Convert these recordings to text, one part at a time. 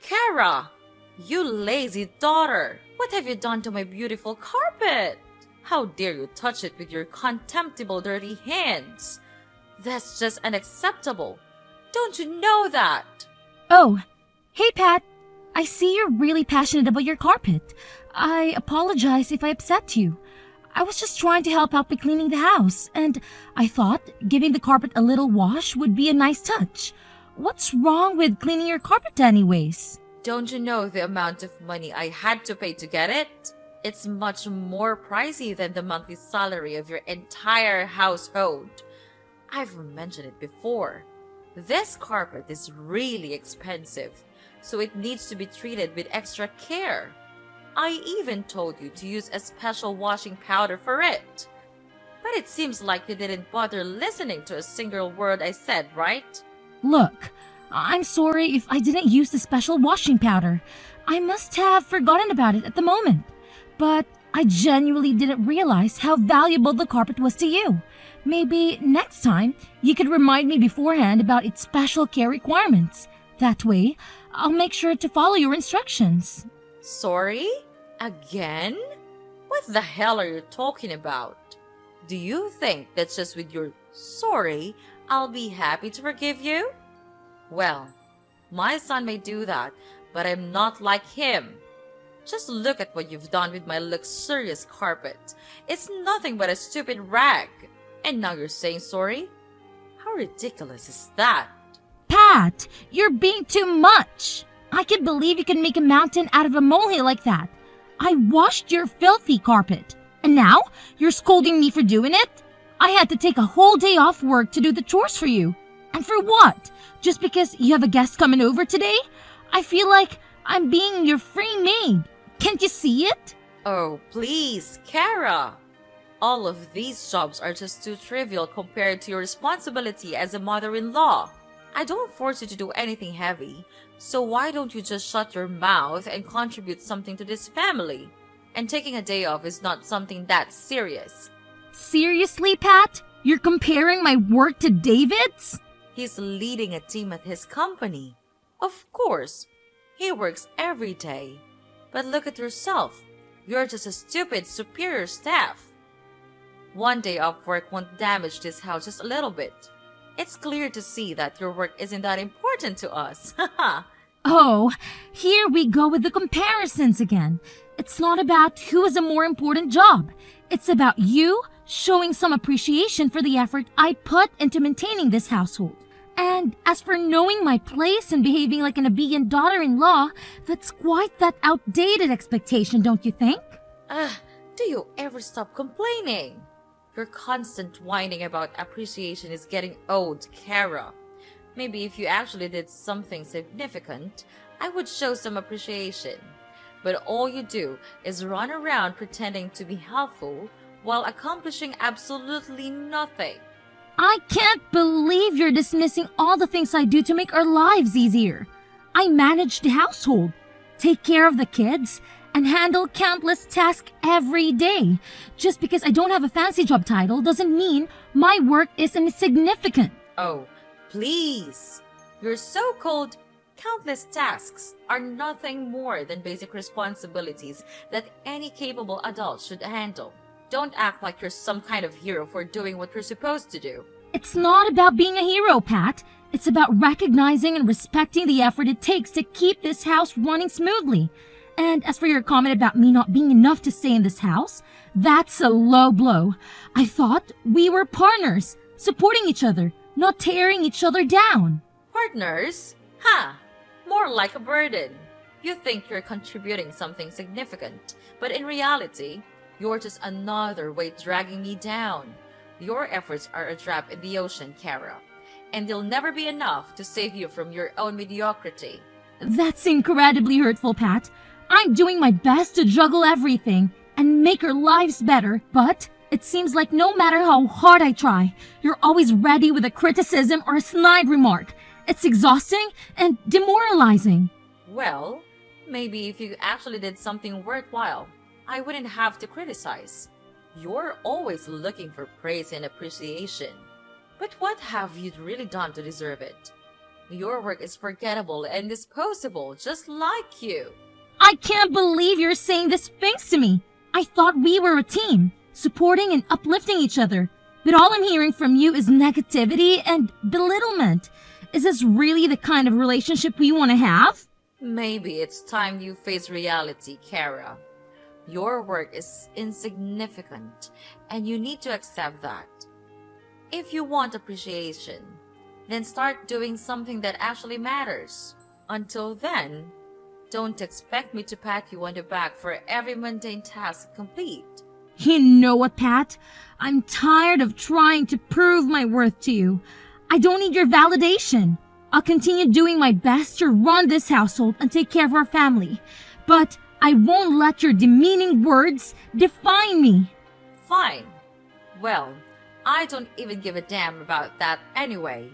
Kara! You lazy daughter! What have you done to my beautiful carpet? How dare you touch it with your contemptible dirty hands? That's just unacceptable. Don't you know that? Oh, hey Pat. I see you're really passionate about your carpet. I apologize if I upset you. I was just trying to help out by cleaning the house, and I thought giving the carpet a little wash would be a nice touch. What's wrong with cleaning your carpet anyways? Don't you know the amount of money I had to pay to get it? It's much more pricey than the monthly salary of your entire household. I've mentioned it before. This carpet is really expensive, so it needs to be treated with extra care. I even told you to use a special washing powder for it. But it seems like you didn't bother listening to a single word I said, right? Look, I'm sorry if I didn't use the special washing powder. I must have forgotten about it at the moment. But I genuinely didn't realize how valuable the carpet was to you. Maybe next time you could remind me beforehand about its special care requirements. That way, I'll make sure to follow your instructions. Sorry? Again? What the hell are you talking about? Do you think that just with your sorry, I'll be happy to forgive you? Well, my son may do that, but I'm not like him. Just look at what you've done with my luxurious carpet. It's nothing but a stupid rag. And now you're saying sorry? How ridiculous is that? Pat, you're being too much. I can't believe you can make a mountain out of a molehill like that. I washed your filthy carpet, and now you're scolding me for doing it? I had to take a whole day off work to do the chores for you. And for what? Just because you have a guest coming over today? I feel like I'm being your free maid. Can't you see it? Oh, please, Kara. All of these jobs are just too trivial compared to your responsibility as a mother-in-law. I don't force you to do anything heavy, so why don't you just shut your mouth and contribute something to this family? And taking a day off is not something that serious. Seriously, Pat? You're comparing my work to David's? He's leading a team at his company. Of course, he works every day. But look at yourself. You're just a stupid superior staff. One day off work won't damage this house just a little bit. It's clear to see that your work isn't that important to us. Oh, here we go with the comparisons again. It's not about who has a more important job. It's about you showing some appreciation for the effort I put into maintaining this household. And as for knowing my place and behaving like an obedient daughter-in-law, that's quite that outdated expectation, don't you think? Do you ever stop complaining? Your constant whining about appreciation is getting old, Kara. Maybe if you actually did something significant, I would show some appreciation. But all you do is run around pretending to be helpful while accomplishing absolutely nothing. I can't believe you're dismissing all the things I do to make our lives easier. I manage the household, take care of the kids, and handle countless tasks every day. Just because I don't have a fancy job title doesn't mean my work is insignificant. Oh, please. Your so-called countless tasks are nothing more than basic responsibilities that any capable adult should handle. Don't act like you're some kind of hero for doing what you're supposed to do. It's not about being a hero, Pat. It's about recognizing and respecting the effort it takes to keep this house running smoothly. And as for your comment about me not being enough to stay in this house, that's a low blow. I thought we were partners, supporting each other, not tearing each other down. Partners? Ha! More like a burden. You think you're contributing something significant, but in reality, you're just another weight dragging me down. Your efforts are a drop in the ocean, Kara, and they'll never be enough to save you from your own mediocrity. That's incredibly hurtful, Pat. I'm doing my best to juggle everything and make our lives better, but it seems like no matter how hard I try, you're always ready with a criticism or a snide remark. It's exhausting and demoralizing. Well, maybe if you actually did something worthwhile, I wouldn't have to criticize. You're always looking for praise and appreciation. But what have you really done to deserve it? Your work is forgettable and disposable, just like you. I can't believe you're saying these things to me. I thought we were a team, supporting and uplifting each other. But all I'm hearing from you is negativity and belittlement. Is this really the kind of relationship we want to have? Maybe it's time you face reality, Kara. Your work is insignificant, and you need to accept that. If you want appreciation, then start doing something that actually matters. Until then, don't expect me to pat you on the back for every mundane task complete. You know what, Pat? I'm tired of trying to prove my worth to you. I don't need your validation. I'll continue doing my best to run this household and take care of our family. But I won't let your demeaning words define me. Fine. Well, I don't even give a damn about that anyway.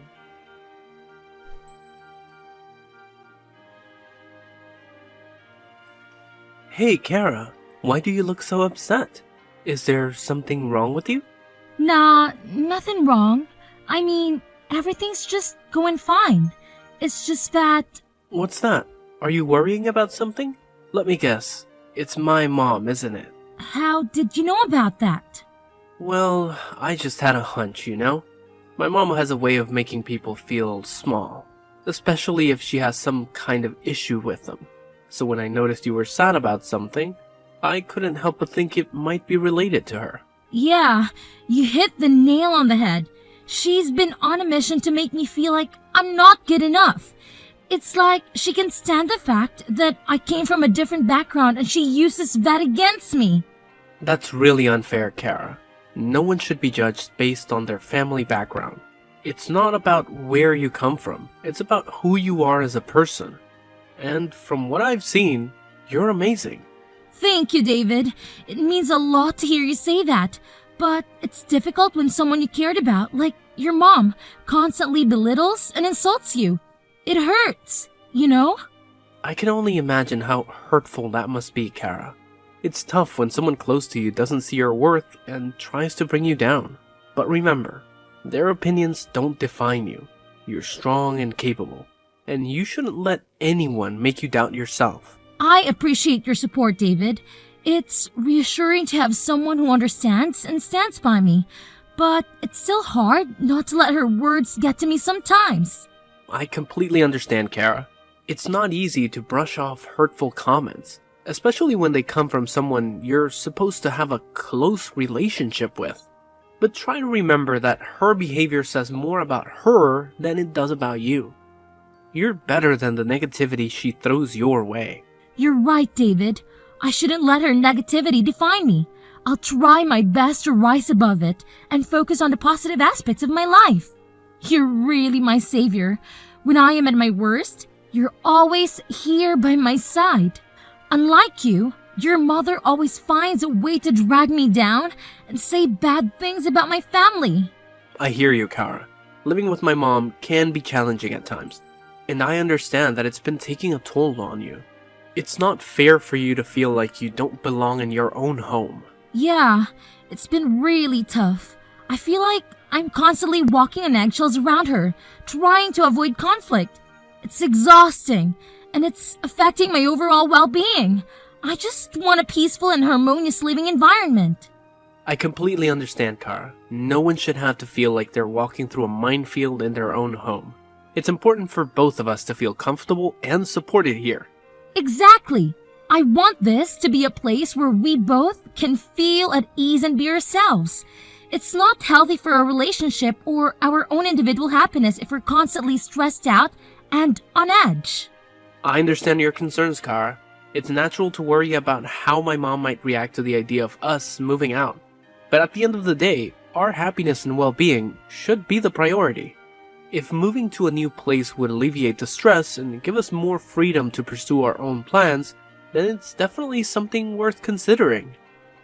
Hey, Kara, why do you look so upset? Is there something wrong with you? Nah, nothing wrong. I mean, everything's just going fine. It's just that... What's that? Are you worrying about something? Let me guess. It's my mom, isn't it? How did you know about that? Well, I just had a hunch, you know? My mom has a way of making people feel small, especially if she has some kind of issue with them. So when I noticed you were sad about something, I couldn't help but think it might be related to her. Yeah, you hit the nail on the head. She's been on a mission to make me feel like I'm not good enough. It's like she can stand the fact that I came from a different background and she uses that against me. That's really unfair, Kara. No one should be judged based on their family background. It's not about where you come from. It's about who you are as a person. And from what I've seen, you're amazing. Thank you, David. It means a lot to hear you say that. But it's difficult when someone you cared about, like your mom, constantly belittles and insults you. It hurts, you know? I can only imagine how hurtful that must be, Kara. It's tough when someone close to you doesn't see your worth and tries to bring you down. But remember, their opinions don't define you. You're strong and capable, and you shouldn't let anyone make you doubt yourself. I appreciate your support, David. It's reassuring to have someone who understands and stands by me, but it's still hard not to let her words get to me sometimes. I completely understand, Kara. It's not easy to brush off hurtful comments, especially when they come from someone you're supposed to have a close relationship with. But try to remember that her behavior says more about her than it does about you. You're better than the negativity she throws your way. You're right, David. I shouldn't let her negativity define me. I'll try my best to rise above it and focus on the positive aspects of my life. You're really my savior. When I am at my worst, you're always here by my side. Unlike you, your mother always finds a way to drag me down and say bad things about my family. I hear you, Kara. Living with my mom can be challenging at times, and I understand that it's been taking a toll on you. It's not fair for you to feel like you don't belong in your own home. Yeah, it's been really tough. I feel like I'm constantly walking on eggshells around her, trying to avoid conflict. It's exhausting, and it's affecting my overall well-being. I just want a peaceful and harmonious living environment. I completely understand, Kara. No one should have to feel like they're walking through a minefield in their own home. It's important for both of us to feel comfortable and supported here. Exactly. I want this to be a place where we both can feel at ease and be ourselves. It's not healthy for a relationship or our own individual happiness if we're constantly stressed out and on edge. I understand your concerns, Kara. It's natural to worry about how my mom might react to the idea of us moving out. But at the end of the day, our happiness and well-being should be the priority. If moving to a new place would alleviate the stress and give us more freedom to pursue our own plans, then it's definitely something worth considering.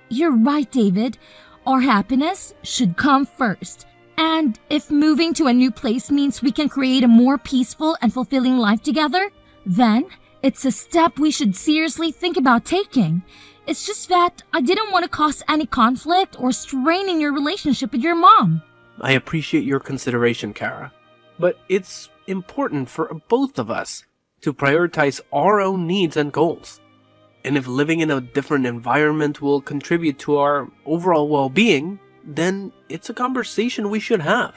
You're right, David. Our happiness should come first. And if moving to a new place means we can create a more peaceful and fulfilling life together, then it's a step we should seriously think about taking. It's just that I didn't want to cause any conflict or strain in your relationship with your mom. I appreciate your consideration, Kara. but it's important for both of us to prioritize our own needs and goals. And if living in a different environment will contribute to our overall well-being, then it's a conversation we should have.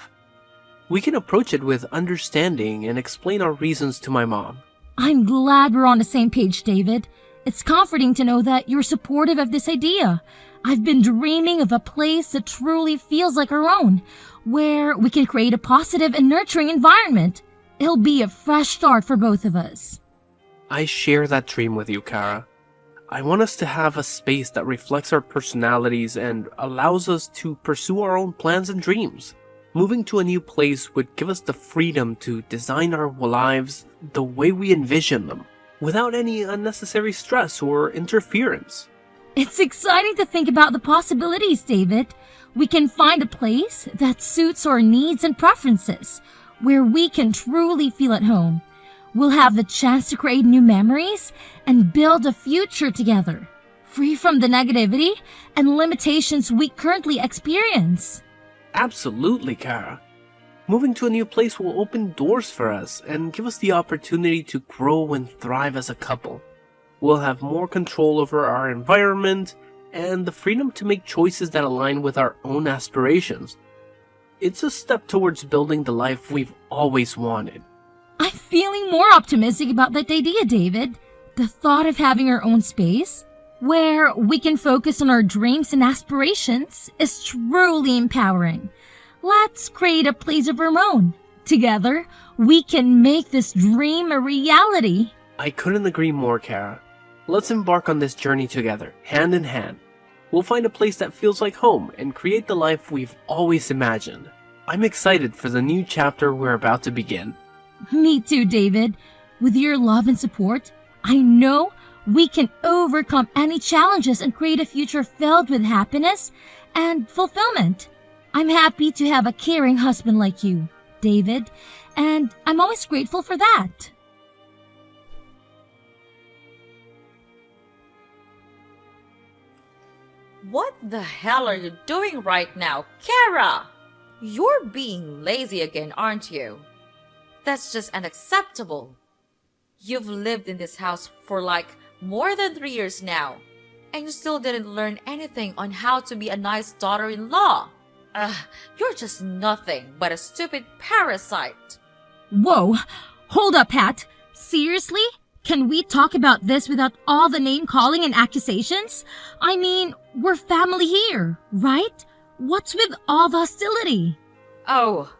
We can approach it with understanding and explain our reasons to my mom. I'm glad we're on the same page, David. It's comforting to know that you're supportive of this idea. I've been dreaming of a place that truly feels like our own, where we can create a positive and nurturing environment. It'll be a fresh start for both of us. I share that dream with you, Kara. I want us to have a space that reflects our personalities and allows us to pursue our own plans and dreams. Moving to a new place would give us the freedom to design our lives the way we envision them, without any unnecessary stress or interference. It's exciting to think about the possibilities, David. We can find a place that suits our needs and preferences, where we can truly feel at home. We'll have the chance to create new memories and build a future together, free from the negativity and limitations we currently experience. Absolutely, Kara. Moving to a new place will open doors for us and give us the opportunity to grow and thrive as a couple. We'll have more control over our environment and the freedom to make choices that align with our own aspirations. It's a step towards building the life we've always wanted. I'm feeling more optimistic about that idea, David. The thought of having our own space, where we can focus on our dreams and aspirations, is truly empowering. Let's create a place of our own. Together, we can make this dream a reality. I couldn't agree more, Kara. Let's embark on this journey together, hand in hand. We'll find a place that feels like home and create the life we've always imagined. I'm excited for the new chapter we're about to begin. Me too, David. With your love and support, I know we can overcome any challenges and create a future filled with happiness and fulfillment. I'm happy to have a caring husband like you, David, and I'm always grateful for that. What the hell are you doing right now, Kara? You're being lazy again, aren't you? That's just unacceptable. You've lived in this house for like more than 3 years now, and you still didn't learn anything on how to be a nice daughter-in-law. You're just nothing but a stupid parasite. Whoa, hold up, Pat. Seriously? Can we talk about this without all the name-calling and accusations? I mean, we're family here, right? What's with all the hostility? Oh,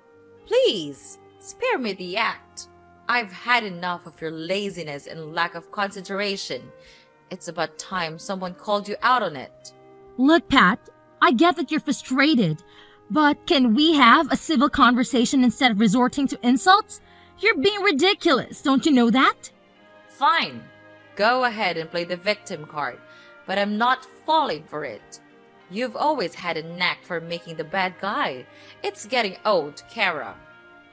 please, spare me the act. I've had enough of your laziness and lack of consideration. It's about time someone called you out on it. Look, Pat, I get that you're frustrated, but can we have a civil conversation instead of resorting to insults? You're being ridiculous, don't you know that? Fine, go ahead and play the victim card, but I'm not falling for it. You've always had a knack for making the bad guy. It's getting old, Kara.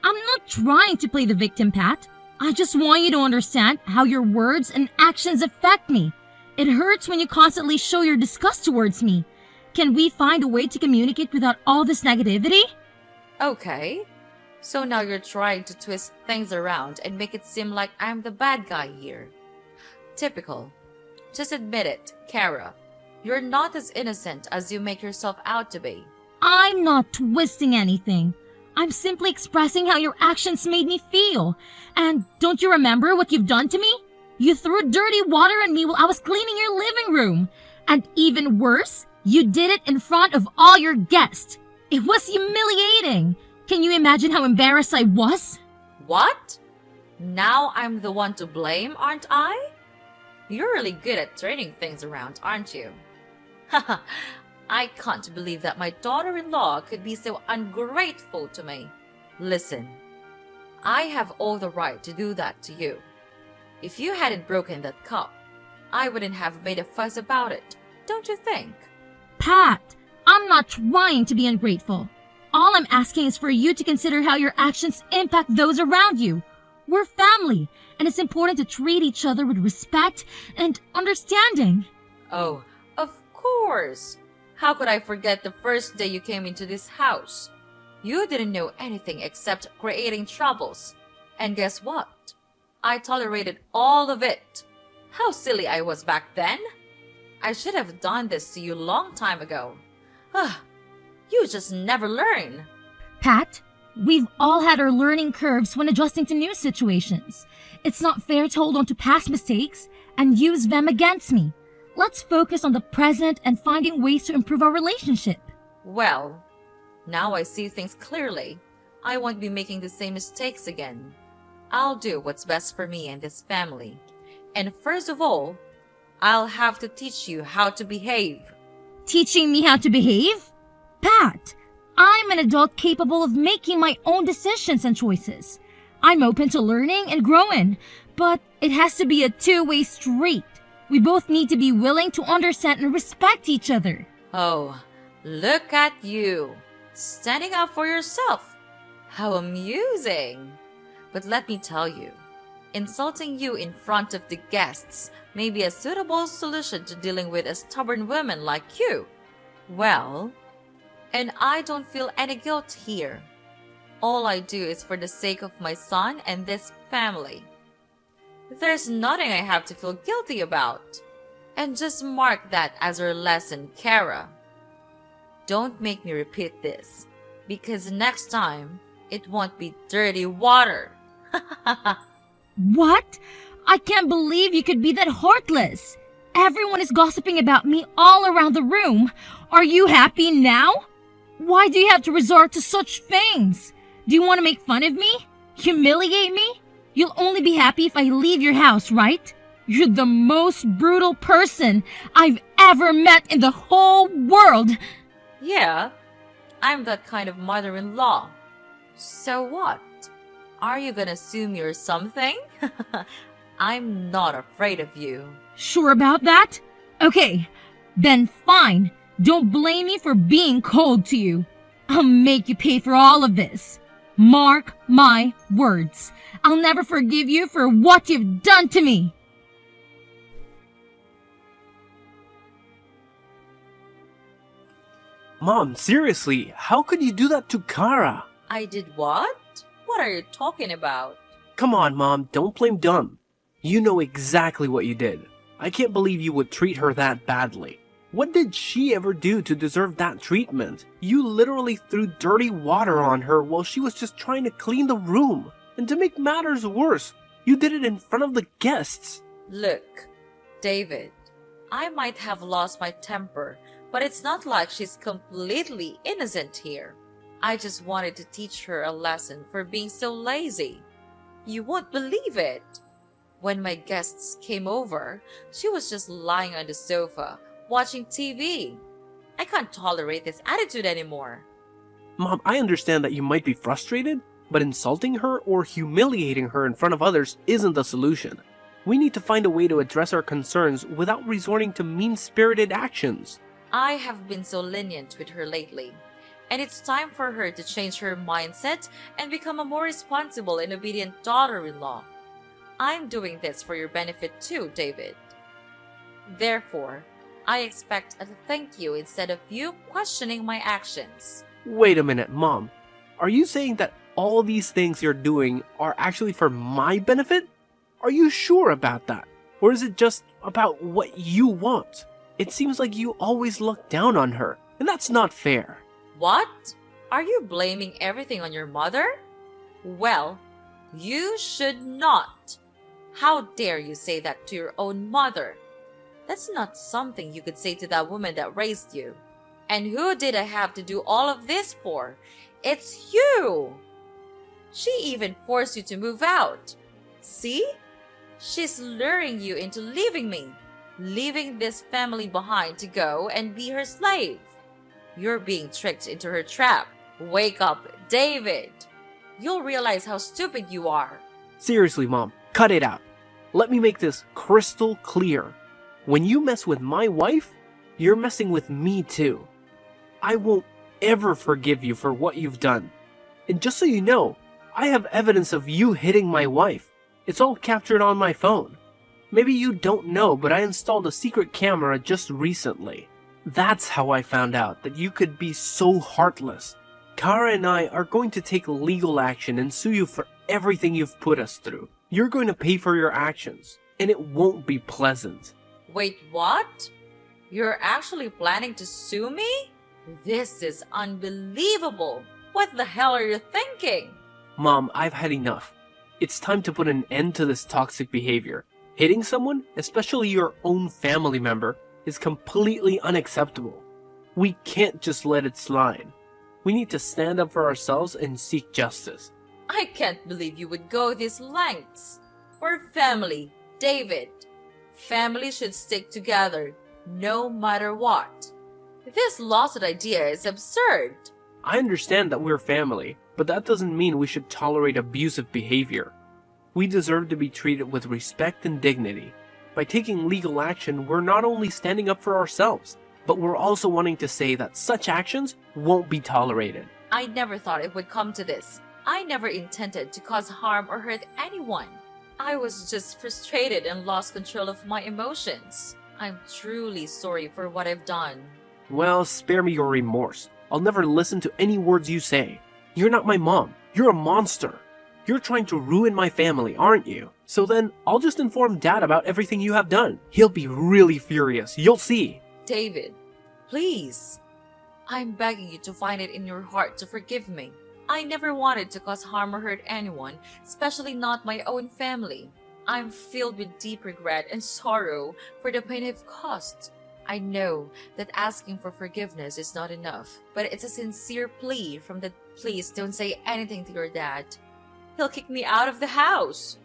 I'm not trying to play the victim, Pat. I just want you to understand how your words and actions affect me. It hurts when you constantly show your disgust towards me. Can we find a way to communicate without all this negativity? Okay, so now you're trying to twist things around and make it seem like I'm the bad guy here. Typical. Just admit it, Kara. You're not as innocent as you make yourself out to be. I'm not twisting anything. I'm simply expressing how your actions made me feel. And don't you remember what you've done to me? You threw dirty water on me while I was cleaning your living room. And even worse, you did it in front of all your guests. It was humiliating. Can you imagine how embarrassed I was? What? Now I'm the one to blame, aren't I? You're really good at turning things around, aren't you? Haha, I can't believe that my daughter-in-law could be so ungrateful to me. Listen, I have all the right to do that to you. If you hadn't broken that cup, I wouldn't have made a fuss about it, don't you think? Pat, I'm not trying to be ungrateful. All I'm asking is for you to consider how your actions impact those around you. We're family, and it's important to treat each other with respect and understanding. Oh, of course. How could I forget the first day you came into this house? You didn't know anything except creating troubles. And guess what? I tolerated all of it. How silly I was back then. I should have done this to you long time ago. You just never learn. Pat, we've all had our learning curves when adjusting to new situations. It's not fair to hold on to past mistakes and use them against me. Let's focus on the present and finding ways to improve our relationship. Well, now I see things clearly. I won't be making the same mistakes again. I'll do what's best for me and this family. And first of all, I'll have to teach you how to behave. Teaching me how to behave? Pat, I'm an adult capable of making my own decisions and choices. I'm open to learning and growing, but it has to be a two-way street. We both need to be willing to understand and respect each other. Oh, look at you, standing up for yourself. How amusing. But let me tell you, insulting you in front of the guests may be a suitable solution to dealing with a stubborn woman like you. Well, and I don't feel any guilt here. All I do is for the sake of my son and this family. There's nothing I have to feel guilty about. And just mark that as our lesson, Kara. Don't make me repeat this, because next time, it won't be dirty water. What? I can't believe you could be that heartless. Everyone is gossiping about me all around the room. Are you happy now? Why do you have to resort to such things? Do you want to make fun of me? Humiliate me? You'll only be happy if I leave your house, right? You're the most brutal person I've ever met in the whole world. Yeah, I'm that kind of mother-in-law. So what? Are you gonna assume you're something? I'm not afraid of you. Sure about that? Okay, then fine. Don't blame me for being cold to you. I'll make you pay for all of this. Mark my words. I'll never forgive you for what you've done to me. Mom, seriously, how could you do that to Kara? I did what? What are you talking about? Come on, Mom, don't blame Dumb. You know exactly what you did. I can't believe you would treat her that badly. What did she ever do to deserve that treatment? You literally threw dirty water on her while she was just trying to clean the room. And to make matters worse, you did it in front of the guests. Look, David, I might have lost my temper, but it's not like she's completely innocent here. I just wanted to teach her a lesson for being so lazy. You won't believe it. When my guests came over, she was just lying on the sofa, watching TV. I can't tolerate this attitude anymore. Mom, I understand that you might be frustrated, but insulting her or humiliating her in front of others isn't the solution. We need to find a way to address our concerns without resorting to mean-spirited actions. I have been so lenient with her lately, and it's time for her to change her mindset and become a more responsible and obedient daughter-in-law. I'm doing this for your benefit too, David. Therefore, I expect a thank you instead of you questioning my actions. Wait a minute, Mom. Are you saying that all these things you're doing are actually for my benefit? Are you sure about that? Or is it just about what you want? It seems like you always look down on her, and that's not fair. What? Are you blaming everything on your mother? Well, you should not. How dare you say that to your own mother? That's not something you could say to that woman that raised you. And who did I have to do all of this for? It's you! She even forced you to move out. See? She's luring you into leaving me, leaving this family behind to go and be her slave. You're being tricked into her trap. Wake up, David! You'll realize how stupid you are. Seriously, Mom, cut it out. Let me make this crystal clear. When you mess with my wife, you're messing with me too. I won't ever forgive you for what you've done. And just so you know, I have evidence of you hitting my wife. It's all captured on my phone. Maybe you don't know, but I installed a secret camera just recently. That's how I found out that you could be so heartless. Kara and I are going to take legal action and sue you for everything you've put us through. You're going to pay for your actions, and it won't be pleasant. Wait, what? You're actually planning to sue me? This is unbelievable. What the hell are you thinking? Mom, I've had enough. It's time to put an end to this toxic behavior. Hitting someone, especially your own family member, is completely unacceptable. We can't just let it slide. We need to stand up for ourselves and seek justice. I can't believe you would go these lengths. We're family, David. Family should stick together, no matter what. This lawsuit idea is absurd. I understand that we're family, but that doesn't mean we should tolerate abusive behavior. We deserve to be treated with respect and dignity. By taking legal action, we're not only standing up for ourselves, but we're also wanting to say that such actions won't be tolerated. I never thought it would come to this. I never intended to cause harm or hurt anyone. I was just frustrated and lost control of my emotions. I'm truly sorry for what I've done. Well, spare me your remorse. I'll never listen to any words you say. You're not my mom. You're a monster. You're trying to ruin my family, aren't you? So then, I'll just inform Dad about everything you have done. He'll be really furious. You'll see. David, please. I'm begging you to find it in your heart to forgive me. I never wanted to cause harm or hurt anyone, especially not my own family. I'm filled with deep regret and sorrow for the pain I've caused. I know that asking for forgiveness is not enough, but it's a sincere plea from the please don't say anything to your dad. He'll kick me out of the house.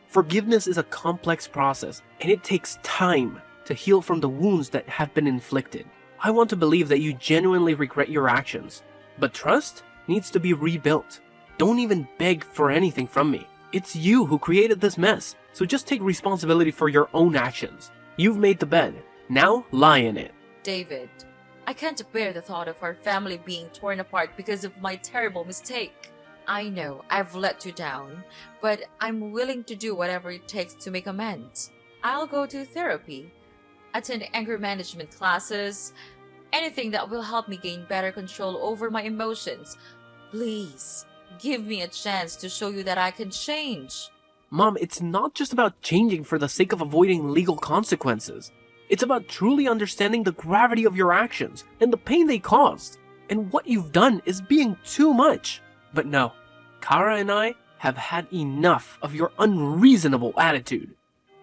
Forgiveness is a complex process, and it takes time to heal from the wounds that have been inflicted. I want to believe that you genuinely regret your actions, but trust needs to be rebuilt. Don't even beg for anything from me. It's you who created this mess, so just take responsibility for your own actions. You've made the bed. Now lie in it. David, I can't bear the thought of our family being torn apart because of my terrible mistake. I know I've let you down, but I'm willing to do whatever it takes to make amends. I'll go to therapy, attend anger management classes, anything that will help me gain better control over my emotions. Please, give me a chance to show you that I can change. Mom, it's not just about changing for the sake of avoiding legal consequences. It's about truly understanding the gravity of your actions and the pain they caused. And what you've done is being too much. But no, Kara and I have had enough of your unreasonable attitude.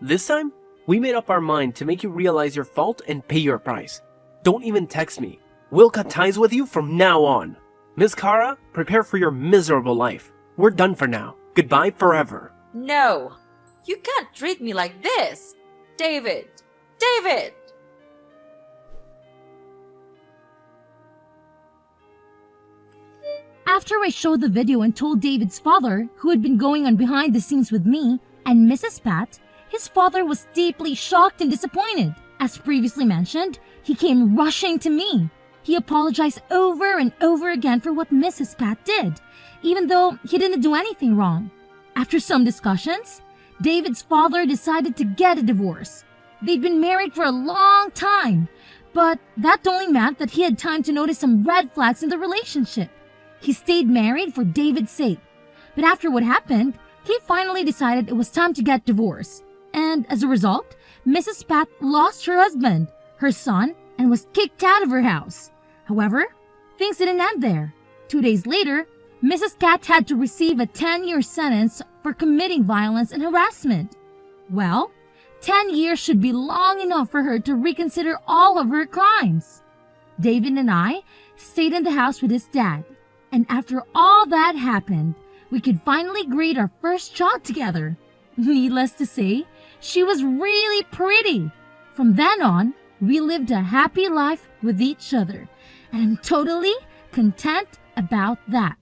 This time, we made up our mind to make you realize your fault and pay your price. Don't even text me. We'll cut ties with you from now on. Miss Kara, prepare for your miserable life. We're done for now. Goodbye forever. No, you can't treat me like this. David! David! After I showed the video and told David's father, who had been going on behind the scenes with me, and Mrs. Pat, his father was deeply shocked and disappointed. As previously mentioned, he came rushing to me. He apologized over and over again for what Mrs. Pat did, even though he didn't do anything wrong. After some discussions, David's father decided to get a divorce. They'd been married for a long time, but that only meant that he had time to notice some red flags in the relationship. He stayed married for David's sake, but after what happened, he finally decided it was time to get divorced. And as a result, Mrs. Pat lost her husband, her son, and was kicked out of her house. However, things didn't end there. 2 days later, Mrs. Cat had to receive a 10-year sentence for committing violence and harassment. Well, 10 years should be long enough for her to reconsider all of her crimes. David and I stayed in the house with his dad, and after all that happened, we could finally greet our first child together. Needless to say, she was really pretty. From then on, we lived a happy life with each other, and I'm totally content about that.